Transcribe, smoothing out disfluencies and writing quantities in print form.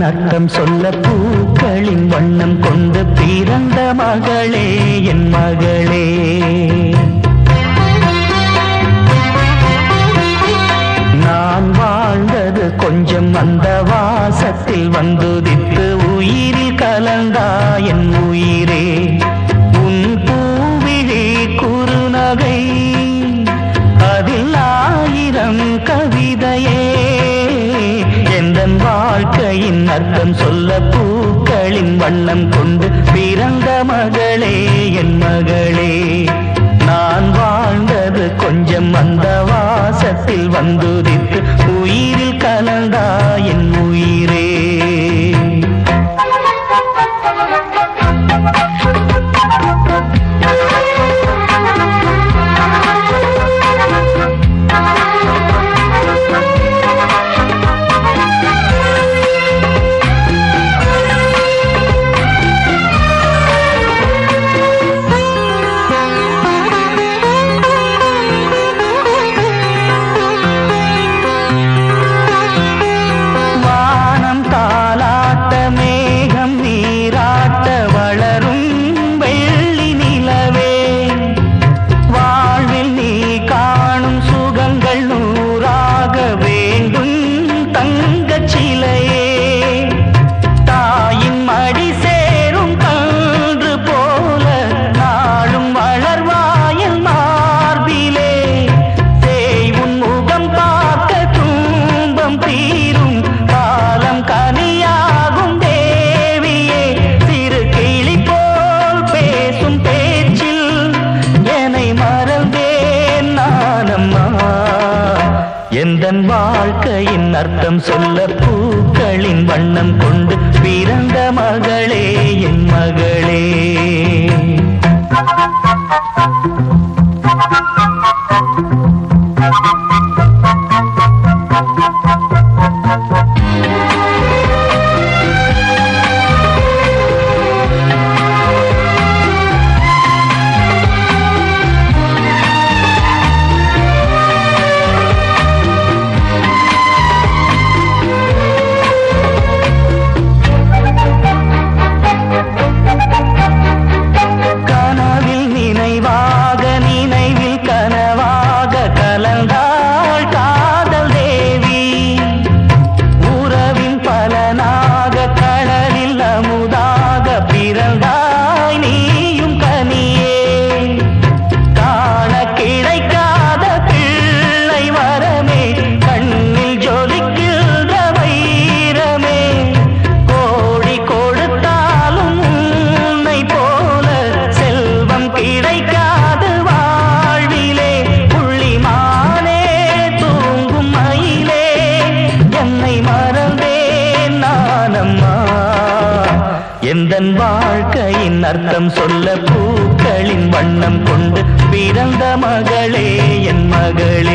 அர்த்தம் சொல்ல பூக்களின் வண்ணம் கொண்டு பிறந்த மகளே என் மகளே. நான் வாழ்ந்தது கொஞ்சம் அந்த வாசத்தில் வந்துதித்து உயிரில் கலந்தா என் உயிரே. உன் பூவிழி குறுநகை அதில் 1000 கவிதையே. எந்தன் வாழ்க்கையின் அர்த்தம் சொல்ல பூக்களின் வண்ணம் கொண்டு பிறந்த மகளே என் மகளே. நான் வாழ்ந்தது கொஞ்சம் அந்த வாசத்தில் வந்துதித்து உயிரில் கலந்தா என் உயிரே. எந்தன் வாழ்க்கையின் அர்த்தம் சொல்ல பூக்களின் வண்ணம் கொண்டு பிறந்த மகளே என் மகளே. எந்தன் வாழ்க்கையின் அர்த்தம் சொல்ல பூக்களின் வண்ணம் கொண்டு பிறந்த மகளே என் மகளே.